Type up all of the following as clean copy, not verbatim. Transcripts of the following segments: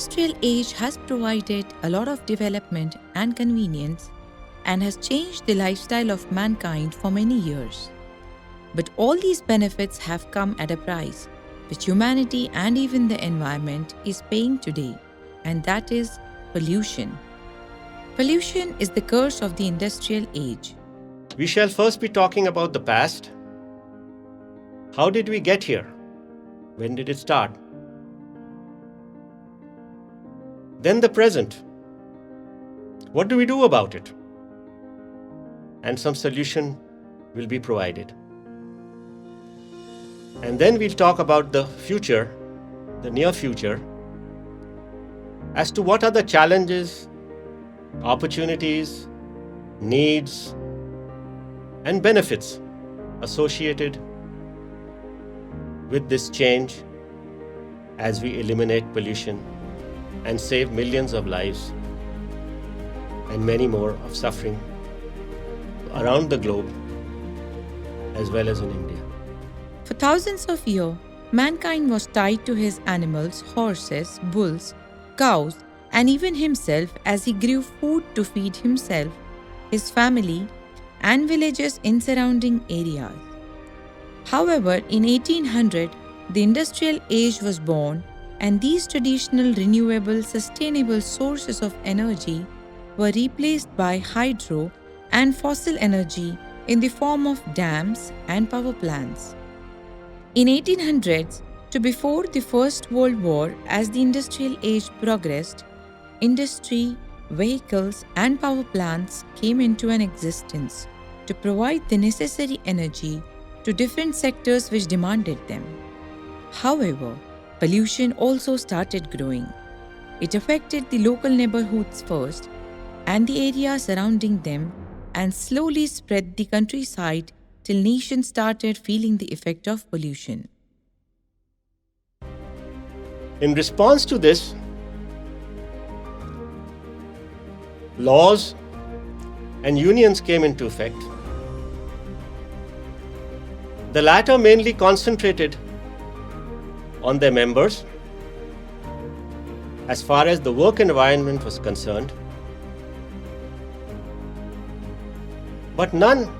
industrial age has provided a lot of development and convenience and has changed the lifestyle of mankind for many years. But all these benefits have come at a price, which humanity and even the environment is paying today, and that is pollution. Pollution is the curse of the industrial age. We shall first be talking about the past. How did we get here? When did it start? Then the present. What do we do about it? And some solution will be provided. And then we'll talk about the future, the near future, as to what are the challenges, opportunities, needs, and benefits associated with this change as we eliminate pollution and save millions of lives and many more of suffering around the globe as well as in India. For thousands of years, mankind was tied to his animals, horses, bulls, cows, and even himself as he grew food to feed himself, his family, and villages in surrounding areas. However, in 1800, the industrial age was born, and these traditional renewable, sustainable sources of energy were replaced by hydro and fossil energy in the form of dams and power plants. In 1800s to before the First World War, as the industrial age progressed, industry, vehicles, and power plants came into an existence to provide the necessary energy to different sectors which demanded them. However, pollution also started growing. It affected the local neighborhoods first and the area surrounding them, and slowly spread the countryside till nations started feeling the effect of pollution. In response to this, laws and unions came into effect. The latter mainly concentrated on their members as far as the work environment was concerned, but none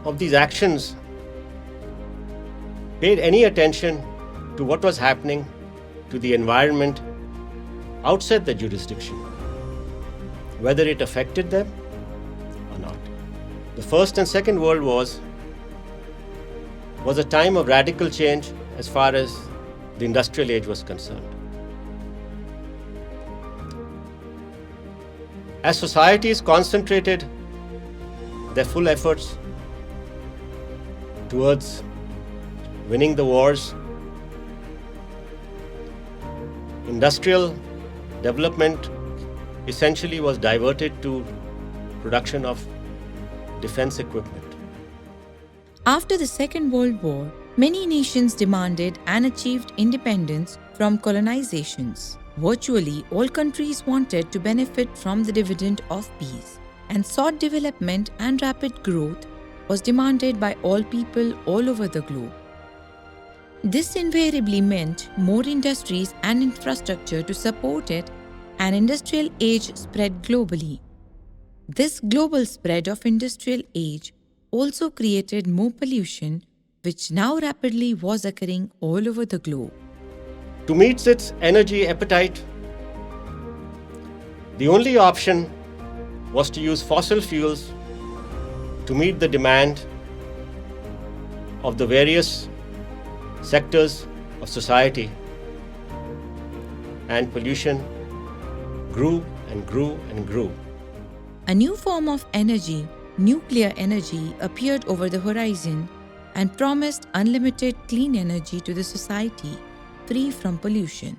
of these actions paid any attention to what was happening to the environment outside the jurisdiction, whether it affected them or not. The First and Second World Wars was a time of radical change as far as the industrial age was concerned. As societies concentrated their full efforts towards winning the wars, industrial development essentially was diverted to production of defense equipment. After the Second World War, many nations demanded and achieved independence from colonizations. Virtually all countries wanted to benefit from the dividend of peace, and sought development and rapid growth was demanded by all people all over the globe. This invariably meant more industries and infrastructure to support it, and industrial age spread globally. This global spread of industrial age also created more pollution, which now rapidly was occurring all over the globe. To meet its energy appetite, the only option was to use fossil fuels to meet the demand of the various sectors of society, and pollution grew and grew and grew. A new form of energy, nuclear energy, appeared over the horizon and promised unlimited clean energy to the society, free from pollution.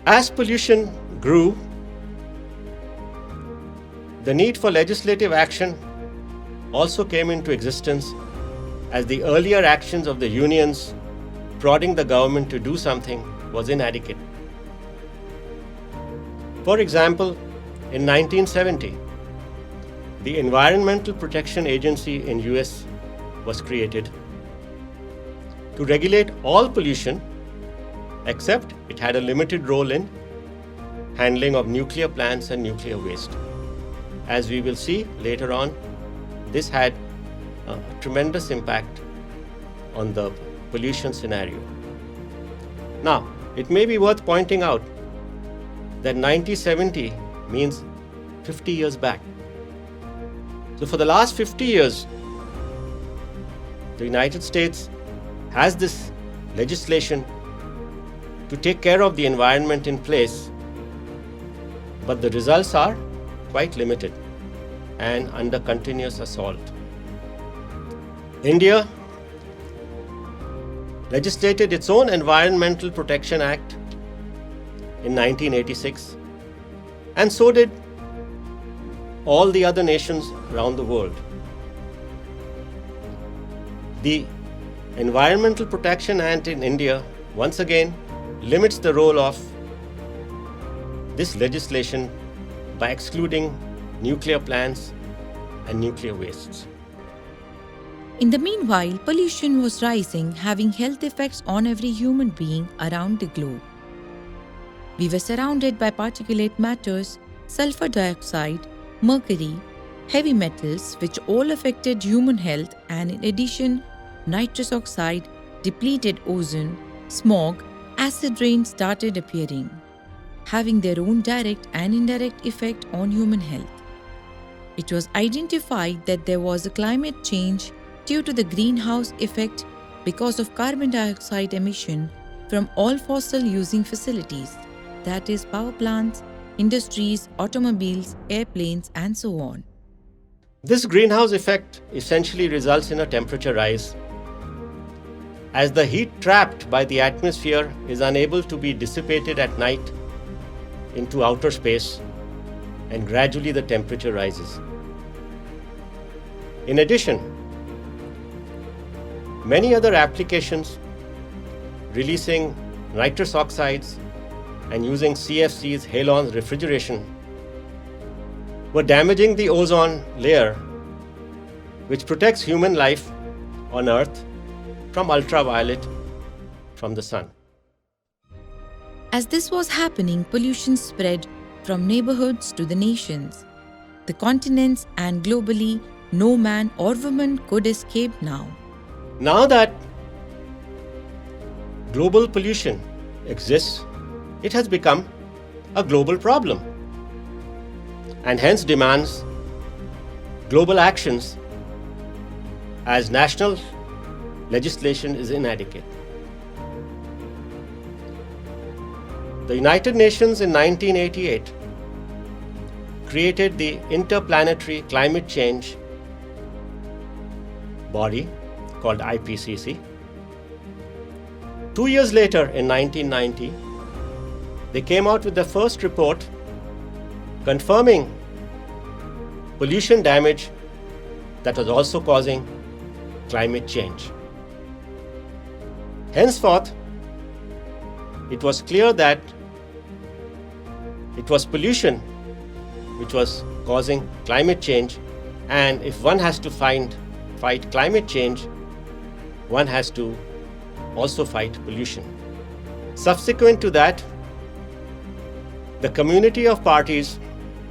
As pollution grew, the need for legislative action also came into existence, as the earlier actions of the unions prodding the government to do something was inadequate. For example, in 1970, the Environmental Protection Agency in US was created to regulate all pollution except it had a limited role in handling of nuclear plants and nuclear waste. As we will see later on, this had a tremendous impact on the pollution scenario. Now, it may be worth pointing out that 1970 means 50 years back. So for the last 50 years, the United States has this legislation to take care of the environment in place, but the results are quite limited and under continuous assault. India legislated its own Environmental Protection Act in 1986, and so did all the other nations around the world. The Environmental Protection Act in India once again limits the role of this legislation by excluding nuclear plants and nuclear wastes. In the meanwhile, pollution was rising, having health effects on every human being around the globe. We were surrounded by particulate matters, sulfur dioxide, mercury, heavy metals, which all affected human health, and in addition, nitrous oxide, depleted ozone, smog, acid rain started appearing, having their own direct and indirect effect on human health. It was identified that there was a climate change due to the greenhouse effect because of carbon dioxide emission from all fossil-using facilities, that is, power plants, industries, automobiles, airplanes, and so on. This greenhouse effect essentially results in a temperature rise. As the heat trapped by the atmosphere is unable to be dissipated at night into outer space, and gradually the temperature rises. In addition, many other applications releasing nitrous oxides and using CFCs, halons, refrigeration were damaging the ozone layer, which protects human life on Earth from ultraviolet from the sun. As this was happening, pollution spread from neighborhoods to the nations, the continents, and globally, no man or woman could escape now. Now that global pollution exists, it has become a global problem and hence demands global actions as national legislation is inadequate. The United Nations in 1988 created the Interplanetary Climate Change body called IPCC. 2 years later, in 1990, they came out with the first report confirming pollution damage that was also causing climate change. Henceforth, it was clear that it was pollution which was causing climate change, and if one has to fight climate change, one has to also fight pollution. Subsequent to that, the Community of Parties,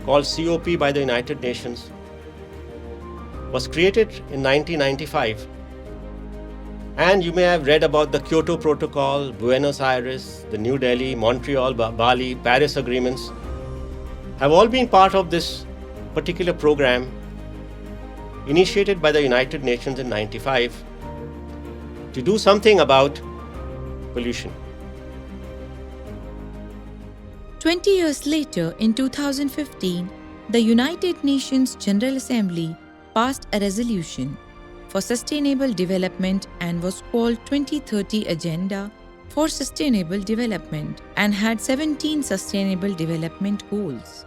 called COP by the United Nations, was created in 1995. And you may have read about the Kyoto Protocol, Buenos Aires, the New Delhi, Montreal, Bali, Paris agreements have all been part of this particular program initiated by the United Nations in 1995 to do something about pollution. 20 years later, in 2015, the United Nations General Assembly passed a resolution for sustainable development and was called 2030 Agenda for Sustainable Development and had 17 Sustainable Development Goals.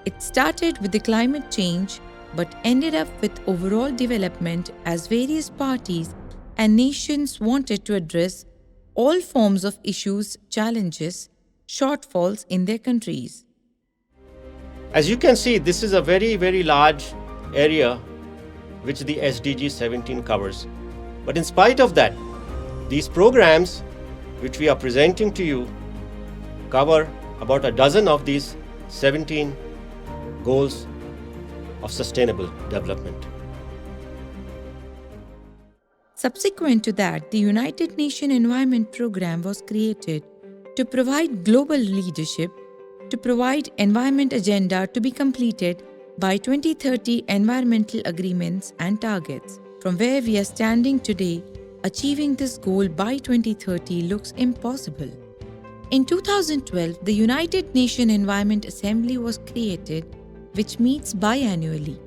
It started with the climate change but ended up with overall development as various parties and nations wanted to address all forms of issues, challenges, shortfalls in their countries. As you can see, this is a very, very large area which the SDG 17 covers. But in spite of that, these programs which we are presenting to you, cover about a dozen of these 17 goals of sustainable development. Subsequent to that, the United Nations Environment Programme was created to provide global leadership, to provide environment agenda to be completed by 2030 environmental agreements and targets. From where we are standing today, achieving this goal by 2030 looks impossible. In 2012, the United Nations Environment Assembly was created, which meets biannually.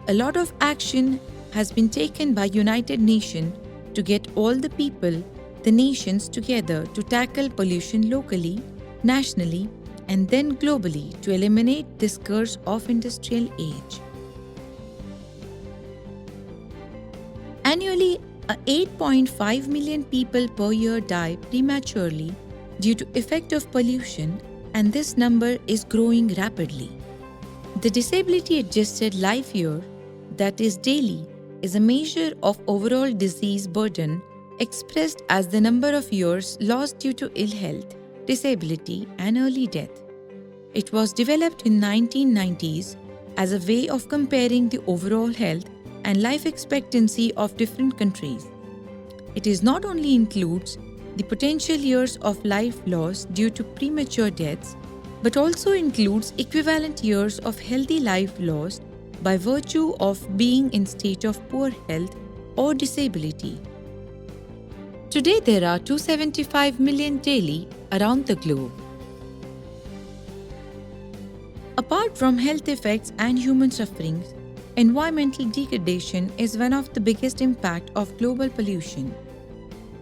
A lot of action has been taken by United Nations to get all the people, the nations together to tackle pollution locally, nationally, and then globally to eliminate this curse of industrial age. Annually, 8.5 million people per year die prematurely due to effect of pollution, and this number is growing rapidly. The disability adjusted life year, that is daily, is a measure of overall disease burden expressed as the number of years lost due to ill health, disability, and early death. It was developed in 1990s as a way of comparing the overall health and life expectancy of different countries. It is not only includes the potential years of life lost due to premature deaths, but also includes equivalent years of healthy life lost by virtue of being in state of poor health or disability. Today there are 275 million daily around the globe. Apart from health effects and human sufferings, environmental degradation is one of the biggest impacts of global pollution.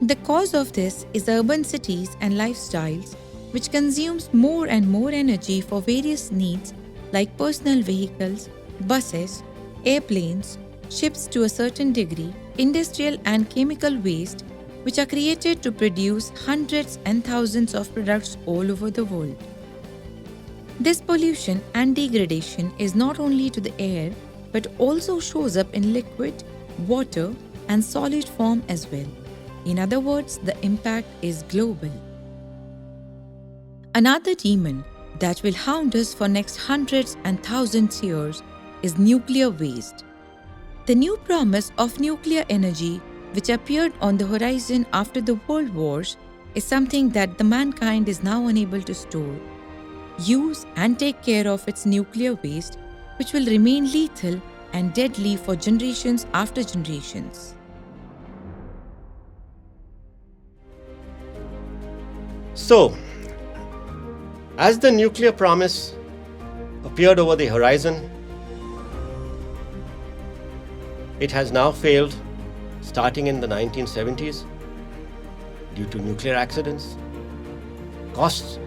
The cause of this is urban cities and lifestyles, which consumes more and more energy for various needs like personal vehicles, buses, airplanes, ships to a certain degree, industrial and chemical waste, which are created to produce hundreds and thousands of products all over the world. This pollution and degradation is not only to the air, but also shows up in liquid, water, and solid form as well. In other words, the impact is global. Another demon that will hound us for next hundreds and thousands years is nuclear waste. The new promise of nuclear energy, which appeared on the horizon after the world wars, is something that the mankind is now unable to store, use, and take care of its nuclear waste, which will remain lethal and deadly for generations after generations. So, as the nuclear promise appeared over the horizon, it has now failed starting in the 1970s due to nuclear accidents, costs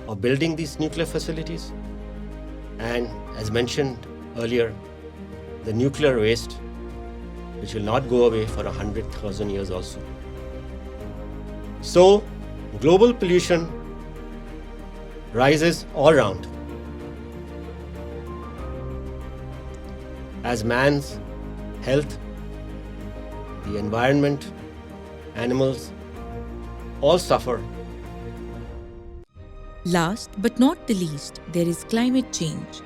of building these nuclear facilities, and as mentioned earlier, the nuclear waste, which will not go away for 100,000 years also. So, global pollution rises all around as man's health, the environment, animals all suffer. Last but not the least, there is climate change.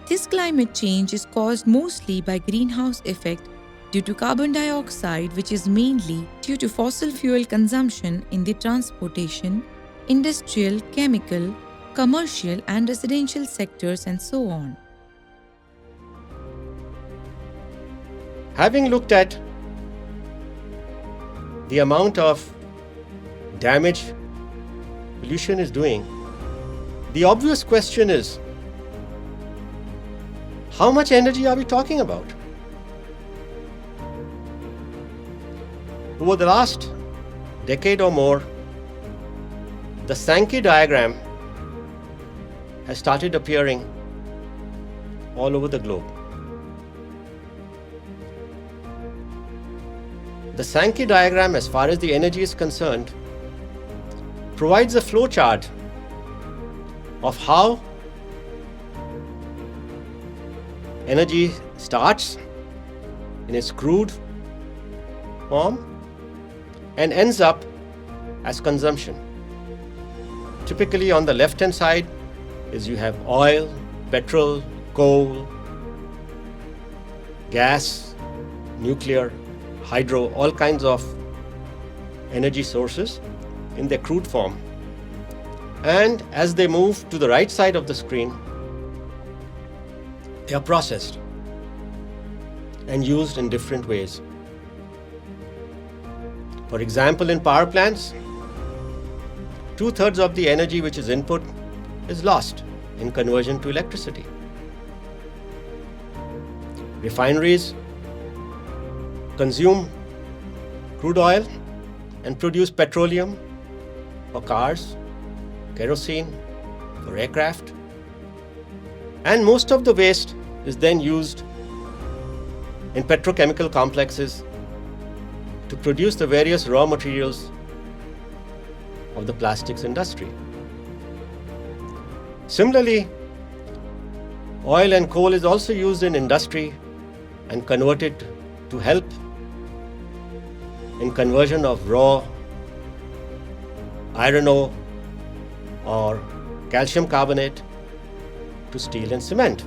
This climate change is caused mostly by greenhouse effect due to carbon dioxide, which is mainly due to fossil fuel consumption in the transportation, industrial, chemical, commercial and residential sectors and so on. Having looked at the amount of damage pollution is doing, the obvious question is, how much energy are we talking about? Over the last decade or more, the Sankey diagram has started appearing all over the globe. The Sankey diagram, as far as the energy is concerned, provides a flow chart of how energy starts in its crude form and ends up as consumption. Typically on the left-hand side is you have oil, petrol, coal, gas, nuclear, hydro, all kinds of energy sources in their crude form. And as they move to the right side of the screen, they are processed and used in different ways. For example, in power plants, 2/3 of the energy which is input is lost in conversion to electricity. Refineries consume crude oil and produce petroleum for cars, kerosene for aircraft, and most of the waste is then used in petrochemical complexes to produce the various raw materials of the plastics industry. Similarly, oil and coal is also used in industry and converted to help in conversion of raw iron ore or calcium carbonate to steel and cement.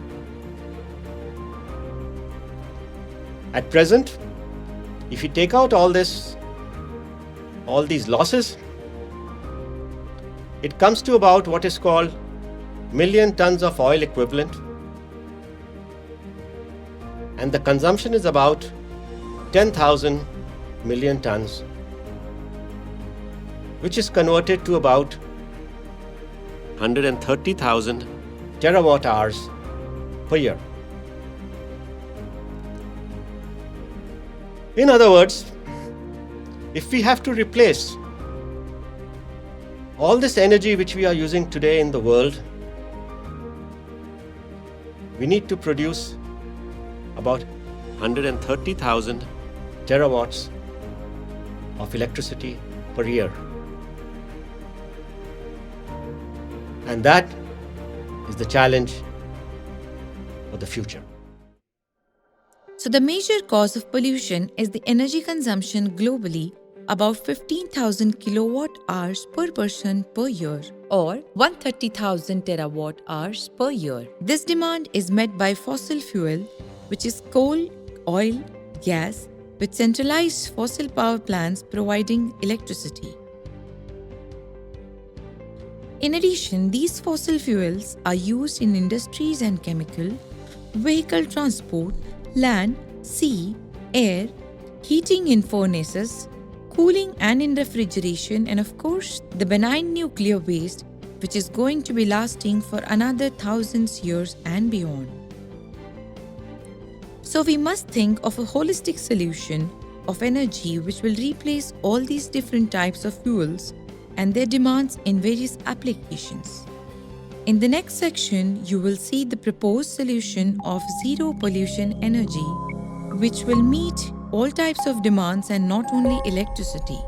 At present, if you take out all these losses, it comes to about what is called million tons of oil equivalent, and the consumption is about 10,000 million tons, which is converted to about 130,000 terawatt hours per year. In other words, if we have to replace all this energy which we are using today in the world, we need to produce about 130,000 terawatts of electricity per year. And that is the challenge for the future. So, the major cause of pollution is the energy consumption globally, about 15,000 kilowatt hours per person per year, or 130,000 terawatt hours per year. This demand is met by fossil fuel, which is coal, oil, gas, with centralized fossil power plants providing electricity. In addition, these fossil fuels are used in industries and chemical, vehicle transport, land, sea, air, heating in furnaces, cooling and in refrigeration, and of course, the benign nuclear waste, which is going to be lasting for another thousands years and beyond. So we must think of a holistic solution of energy which will replace all these different types of fuels and their demands in various applications. In the next section, you will see the proposed solution of zero pollution energy, which will meet all types of demands and not only electricity.